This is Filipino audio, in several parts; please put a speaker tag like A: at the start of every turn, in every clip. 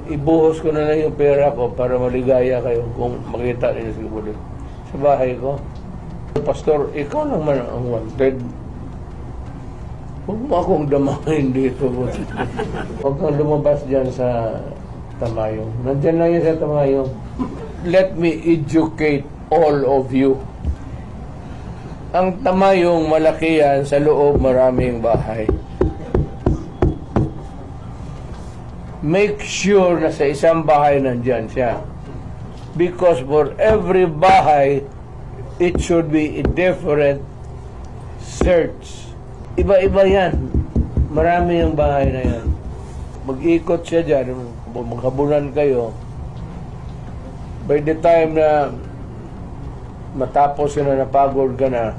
A: ibuhos ko na lang yung pera ko para maligaya kayo kung makita ninyo si Kibuloy sa bahay ko. Pastor, ikaw lang man ang wanted. Huwag mo akong damahin dito. Huwag kang lumabas dyan sa Tamayong. Nandyan lang yan sa Tamayong. Let me educate all of you. Ang Tamayong malaki yan, sa loob maraming bahay. Make sure na sa isang bahay nandyan siya. Because for every bahay, it should be a different search. Iba-iba yan. Marami yung bahay na yan. Mag-ikot siya dyan, maghabulan kayo. By the time na matapos na napagod ka na,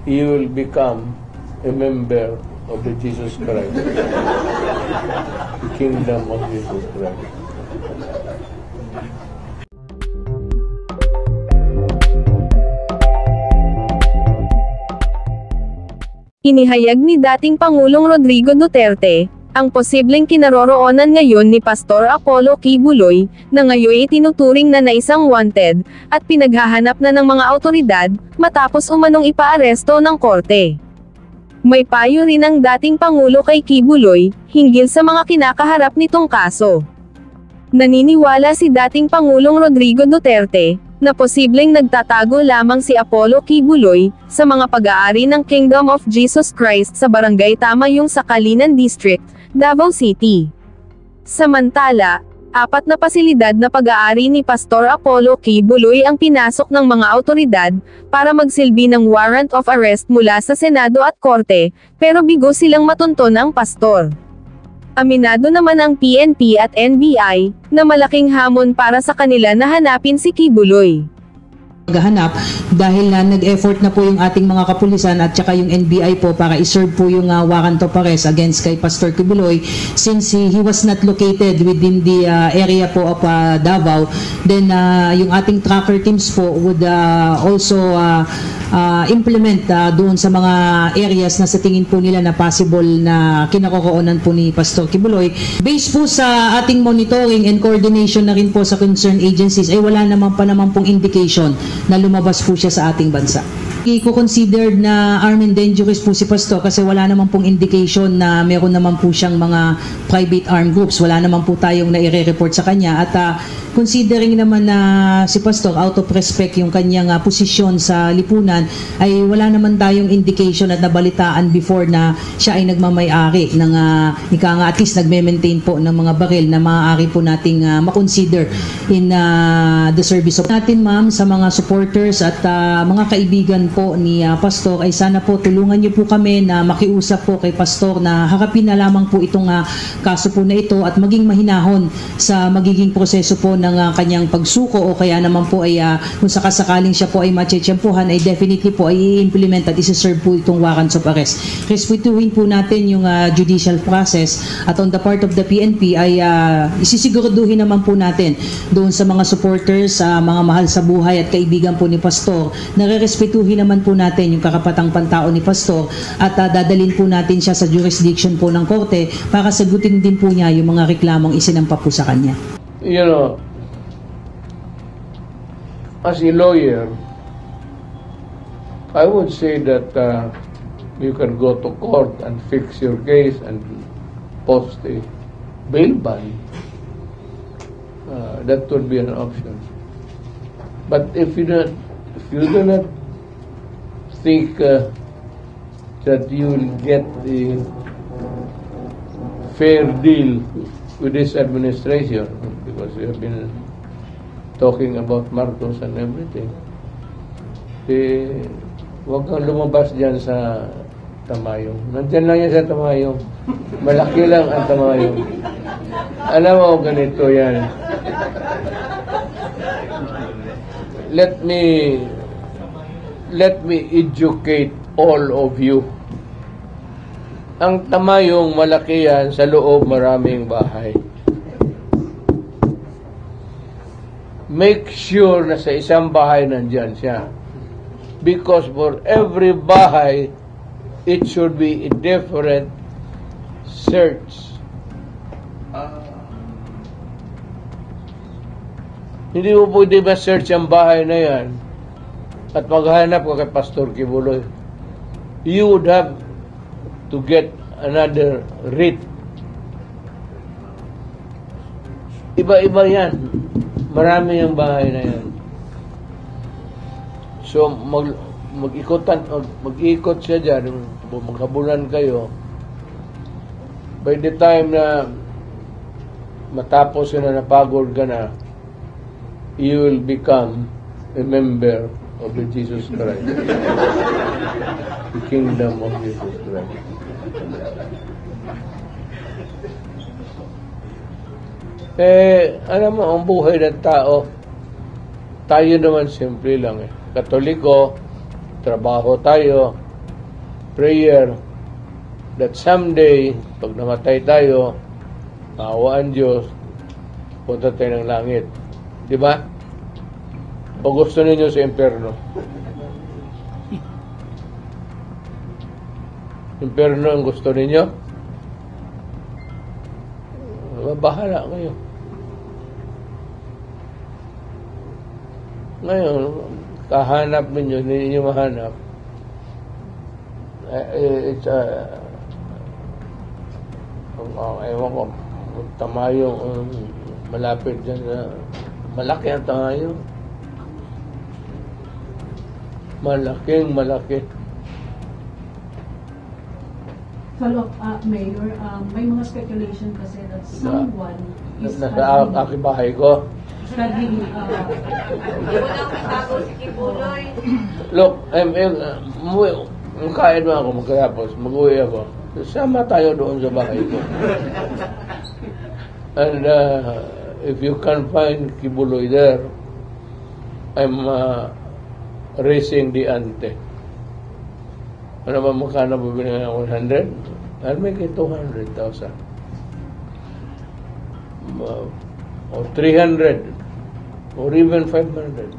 A: you will become a member of the Jesus Christ. The kingdom of Jesus Christ.
B: Inihayag ni dating Pangulong Rodrigo Duterte ang posibleng kinaroroonan ngayon ni Pastor Apollo Kibuloy, na ngayon ay tinuturing na isang wanted, at pinaghahanap na ng mga awtoridad, matapos umanong ipaaresto ng korte. May payo rin ang dating Pangulo kay Kibuloy, hinggil sa mga kinakaharap nitong kaso. Naniniwala si dating Pangulong Rodrigo Duterte, na posibleng nagtatago lamang si Apollo Kibuloy, sa mga pag-aari ng Kingdom of Jesus Christ sa Barangay Tamayong sa Kalinan District, Davao City. Samantala, 4 na pasilidad na pag-aari ni Pastor Apollo Kibuloy ang pinasok ng mga awtoridad, para magsilbi ng warrant of arrest mula sa Senado at Korte, pero bigo silang matunton ang pastor. Aminado naman ang PNP at NBI, na malaking hamon para sa kanila na hanapin si Kibuloy.
C: Maghahanap dahil nag-effort na po yung ating mga kapulisan at saka yung NBI po para iserve po yung warrant of arrest against kay Pastor Kibuloy, since he was not located within the area po of Davao. Then yung ating tracker teams po would also implement doon sa mga areas na sa tingin po nila na possible na kinaroroonan po ni Pastor Kibuloy. Based po sa ating monitoring and coordination na rin po sa concerned agencies, ay wala naman pong indication na lumabas po siya sa ating bansa. I-consider na armed and dangerous po si Pastor kasi wala naman pong indication na meron naman po siyang mga private armed groups. Wala naman po tayong na-report sa kanya. At considering naman na si Pastor out of respect yung kanyang posisyon sa lipunan, ay wala naman tayong indication at nabalitaan before na siya ay nagmamay-ari ng at least nagme-maintain po ng mga baril na maaari po nating makonsider in the service of natin, ma'am, sa mga supporters at mga kaibigan po ni Pastor, ay sana po tulungan niyo po kami na makiusap po kay Pastor na harapin na lamang po itong kaso po na ito at maging mahinahon sa magiging proseso po ng kanyang pagsuko, o kaya naman po ay kung sakasakaling siya po ay matsyempohan, ay definitely po ay i-implement at isi-serve po itong warrants of arrest. Respetuhin po natin yung judicial process, at on the part of the PNP ay isisiguraduhin naman po natin doon sa mga supporters, mga mahal sa buhay at kaibigan po ni Pastor, na rerespetuhin naman po natin yung karapatang pantao ni Pastor, at dadalhin po natin siya sa jurisdiction po ng korte para sagutin din po niya yung mga reklamong isinampa po sa kanya.
A: You know, as a lawyer, I would say that you can go to court and fix your case and post a bail bond. That would be an option. But if you do not think that you will get the fair deal with this administration, because we have been talking about Marcos and everything, huwag kang lumabas dyan sa Tamayong. Nandyan lang yan sa Tamayong. Malaki lang ang Tamayong. Alam mo, ganito yan. Let me educate all of you. Ang Tamayong malaki yan, sa loob maraming bahay. Make sure na sa isang bahay nandyan siya. Because for every bahay, it should be a different search. Hindi mo pwede ma-search ang bahay na yan at maghanap ka kay Pastor Kibuloy. You would have to get another writ. Iba-iba yan. Marami yung bahay na yan. So, mag-ikot siya dyan, maghabulan kayo. By the time na matapos na napagod ka na, you will become a member of the Jesus Christ. The kingdom of Jesus Christ. Alam mo, ang buhay ng tao, tayo naman simple lang eh. Katoliko, trabaho tayo, prayer, that someday, pag namatay tayo, maawaan Diyos, punta tayo ng langit. Di ba? O gusto ninyo sa impyerno? Impyerno ang gusto ninyo? Bahala kayo. Ngayon, kahanap ninyo, hindi ninyo mahanap. It's ewan ko, tamayong malapit dyan sa malaki ang tamayong. Malaki.
D: Follow-up, Mayor, may mga speculation kasi that someone is
A: nasa aking bahay ko.
D: studying,
A: Look, kain mo ako magkatapos, mag-uwi ako. Sama tayo doon sa bahay ko. And if you can find Kibuloy there, I'm raising the ante. Ano ba magkano bibili ng 100? I'll make it 200,000. Or 300. Or even 500.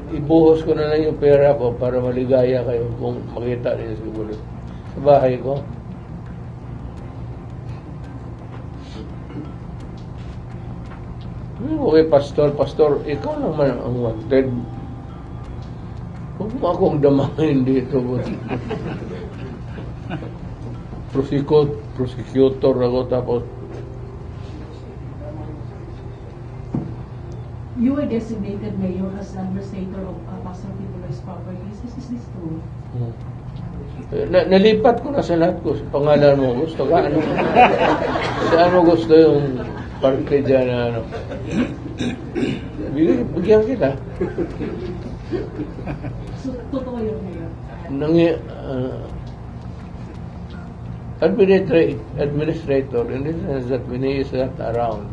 A: Ibuhos ko na lang yung pera ko para maligaya kayo kung makita niyo si Kibuloy. Sa bahay ko. Okay, Pastor, ikaw naman ang wanted. Huwag mo akong damahin dito. Prosecutor ako tapos.
D: you were designated mayor as administrator of Pastor Kibuloy's properties. Is this true?
A: Nalipat ko na sa lahat ko. Sa pangalan mo gusto ka? Ano? Saan mo gusto yung parke dyan na ano? Bigyan kita.
D: So, totoo yun, Mayor?
A: Administrator, in the sense that when he is not around,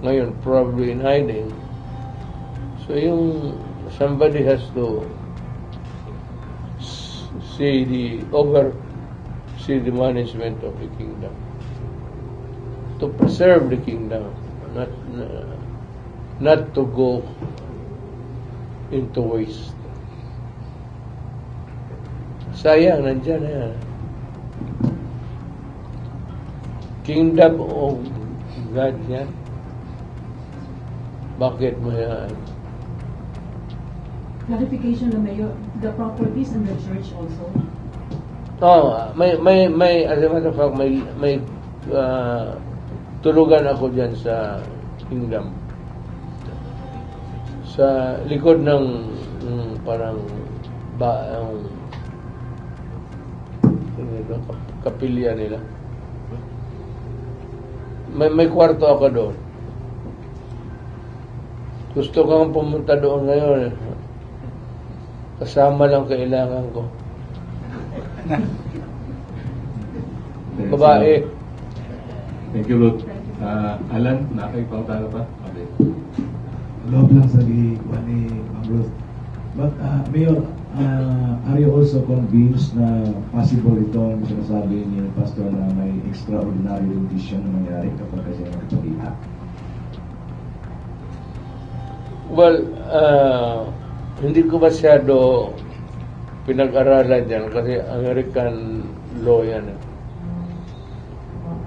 A: ngayon, probably in hiding, so yung somebody has to see the management of the kingdom, to preserve the kingdom, not to go into waste. Sayang, nandyan na yan. Kingdom of God yan. Bakit mo yan?
D: Clarification na Mayor, the properties in the church also?
A: May as a matter of fact, may tulugan ako dyan sa kingdom. Sa likod ng parang kapilya nila. May kwarto ako doon. Gusto kang pumunta doon ngayon. Kasama lang kailangan ko. Babae.
E: Thank you, Lord. Alan, nakikipagtala pa? Okay.
F: Loob lang sa gikuan ni Ma'am Ruth. But, Mayor, are you also convinced na possible itong sinasabi ni Pastor na may extraordinary rendition na mangyari kapag kasi nakipag-iha?
A: Well, hindi ko masyado pinag-aralan yan kasi American law yan.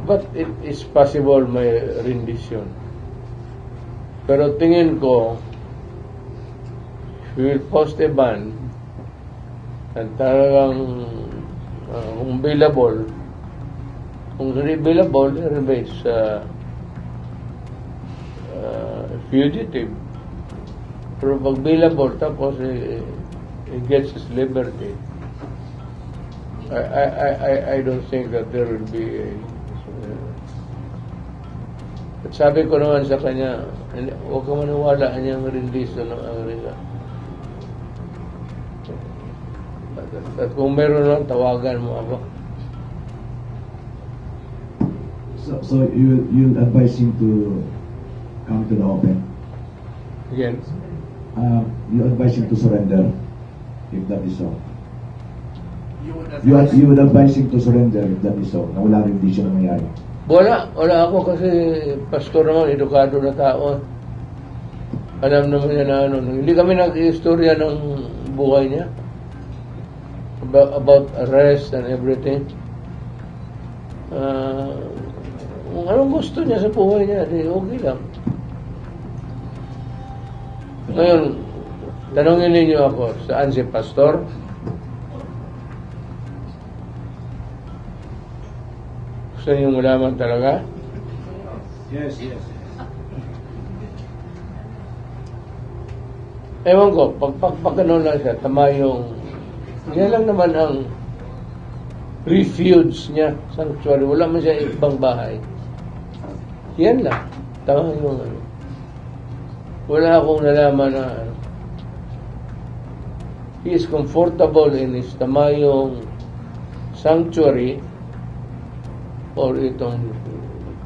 A: But it is possible may rendition. Pero tingin ko, if we will post a ban, at talagang kung billable, kung hindi billable, it remains fugitive. Pero pag billable, tapos he gets his liberty. I don't think that there will be a at sabi ko naman sa kanya, huwag ka maniwala kanyang release ng Amerika. At kung meron lang, tawagan mo ako.
F: So you advise him to come to the open?
A: Again,
F: You advise him to surrender, if that is so. You would advise him to surrender if that is so, na wala rin di siya nangyayari.
A: wala ako kasi pastor naman, edukado na tao. Alam naman niya na ano. Hindi kami nag-istorya ng buhay niya. About arrest and everything. Kung anong gusto niya sa buhay niya, di okay lang. Ngayon, tanongin ninyo ako, saan si pastor? Gusto niyo malaman talaga?
F: Yes.
A: Ewan ko, pag ano lang siya, tama yung, yan lang naman ang refuge niya, sanctuary. Wala man siya ibang bahay. Yan lang. Tama yung ano. Wala akong nalaman na ano. He is comfortable in his tamayong sanctuary or itong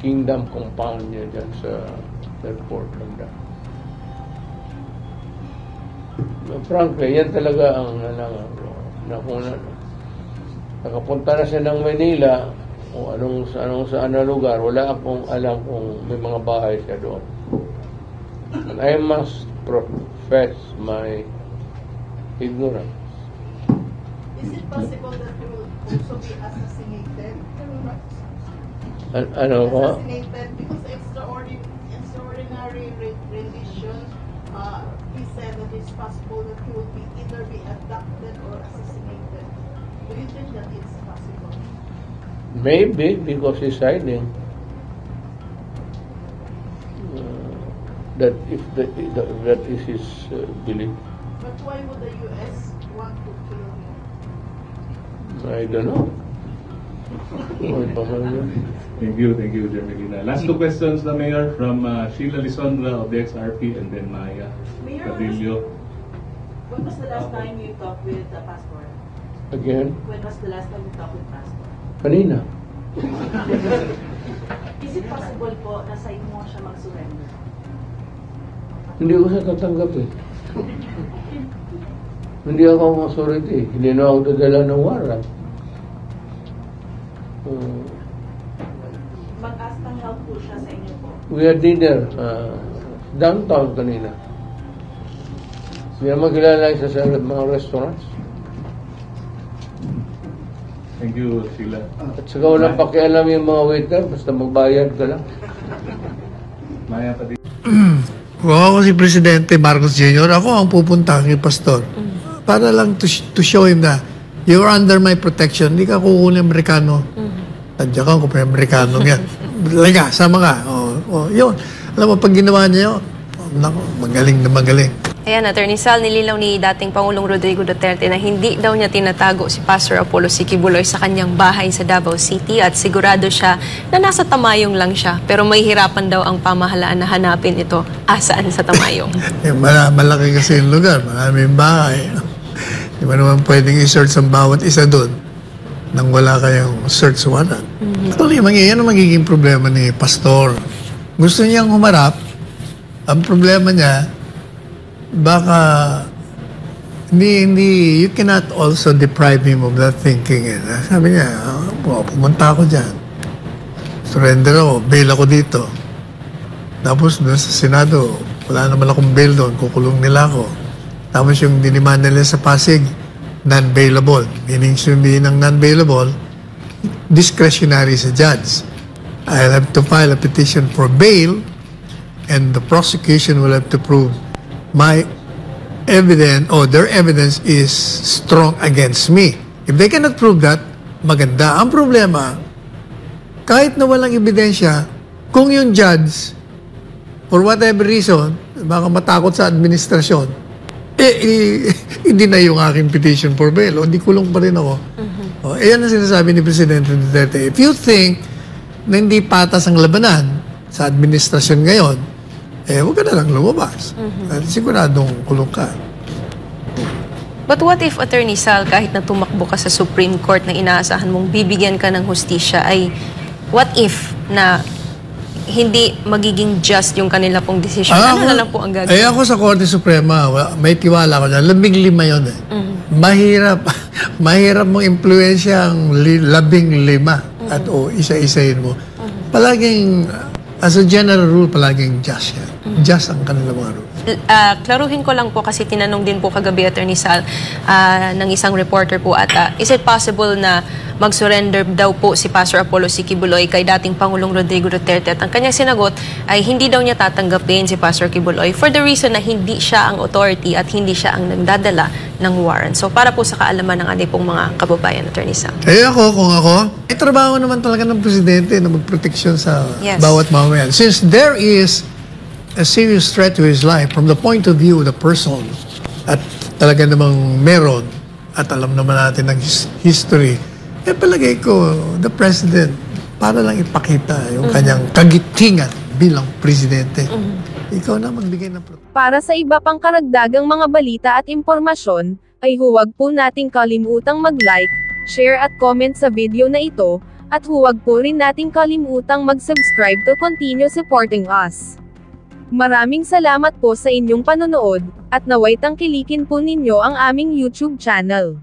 A: kingdom compound niya dyan sa airport ng da. Frankly, yan talaga ang nakapunta na siya ng Manila o anong saan na lugar, wala akong alam kung may mga bahay siya doon. And I must profess my ignorance.
G: Is it possible that you will also be assassinated?
A: Ano ko?
G: Assassinated because extraordinary rendition, he said that it's possible that he will either be abducted or assassinated. Do you think that it's possible?
A: Maybe because he's hiding. That if that is his belief.
G: But why would the U.S. want to kill him?
A: I don't know.
E: Thank you, Jermelina. Last two questions na Mayor from Sheila Lisondra of the XRP and then Maya Cadillo.
H: When was the last time you talked with the pastor?
A: Again?
H: When was the last time you talked with pastor?
A: Kanina.
H: Is it possible po na sa inyo siya mag-surrender?
A: Hindi ko siya tatanggap eh. Hindi ako ang authority. Hindi na ako dadala ng warrant.
H: Mag-ask ng help po siya sa inyo po.
A: We had dinner downtown kanina. Hindi naman kilala siya sa mga restaurants.
E: Thank you, Sheila.
A: At saka walang pakialam yung mga waiter, basta magbayad ka lang.
E: Maya Cadillo.
I: Kung ako si Presidente Marcos Jr., ako ang pupunta kay Pastor. Para lang to show him na you're under my protection. Hindi ka kukunin Amerikano. Tadya ka kung Amerikano yan. Laga, sama ka. Yun. Alam mo, pag ginawa niya yun, naku, magaling na magaling.
J: Ayan, Attorney Sal, nililaw ni dating Pangulong Rodrigo Duterte na hindi daw niya tinatago si Pastor Apollo C. Quiboloy sa kanyang bahay sa Davao City at sigurado siya na nasa Tamayong lang siya. Pero may hirapan daw ang pamahalaan na hanapin ito asaan sa Tamayong.
I: Malaki kasi yung lugar, maraming bahay. Di ba naman pwedeng i-search ang bawat isa doon nang wala kayong search warrant. Actually, yan ang magiging problema ni Pastor. Gusto niyang humarap, ang problema niya, baka hindi you cannot also deprive him of that thinking. Sabi niya, pumunta ako dyan. Surrender ako, bail ako dito. Tapos doon sa Senado, wala naman akong bail doon, kukulong nila ako. Tapos yung dinimanda nila sa Pasig, non-bailable. Meaning sabihin ng non-bailable, discretionary sa judge. I'll have to file a petition for bail and the prosecution will have to prove my evidence or their evidence is strong against me. If they cannot prove that, maganda. Ang problema, kahit na walang ebidensya, kung yung judge, for whatever reason, baka matakot sa administrasyon, hindi na yung aking petition for bail, o di kulong pa rin ako. Yan ang sinasabi ni Presidente Duterte. If you think na hindi patas ang labanan sa administrasyon ngayon, huwag ka na lang lumabas. At siguradong kulong ka.
J: But what if, Attorney Sal, kahit na tumakbo ka sa Supreme Court na inaasahan mong bibigyan ka ng hustisya, ay what if na hindi magiging just yung kanila pong decision? Ano na lang po ang gagawin?
I: Ako sa Korte Suprema, may tiwala ko dyan. 15 yun eh. Mahirap mong impluensya ang 15 at isa-isayin mo. Palaging, as a general rule, palaging just yan. Just ang kanila mga rule.
J: Klaruhin ko lang po kasi tinanong din po kagabi, Attorney Sal, ng isang reporter po ata, is it possible na mag-surrender daw po si Pastor Apollo C. Quiboloy kay dating Pangulong Rodrigo Duterte? At ang kanyang sinagot ay hindi daw niya tatanggapin si Pastor Quiboloy for the reason na hindi siya ang authority at hindi siya ang nagdadala ng warrant. So para po sa kaalaman ng ating pong mga kababayan, Attorney Sal.
I: Kung ako, trabaho naman talaga ng Presidente na magproteksyon sa bawat mamayan. Since there is a serious threat to his life from the point of view of the person at talaga namang meron at alam naman natin ng history, palagay ko, the President, para lang ipakita yung kanyang kagitingan bilang Presidente. Ikaw na magbigay ng protection.
B: Para sa iba pang karagdagang mga balita at impormasyon, ay huwag po nating kalimutang mag-like, share at comment sa video na ito, at huwag po rin nating kalimutang mag-subscribe to continue supporting us. Maraming salamat po sa inyong panonood, at naway tangkilikin po ninyo ang aming YouTube channel.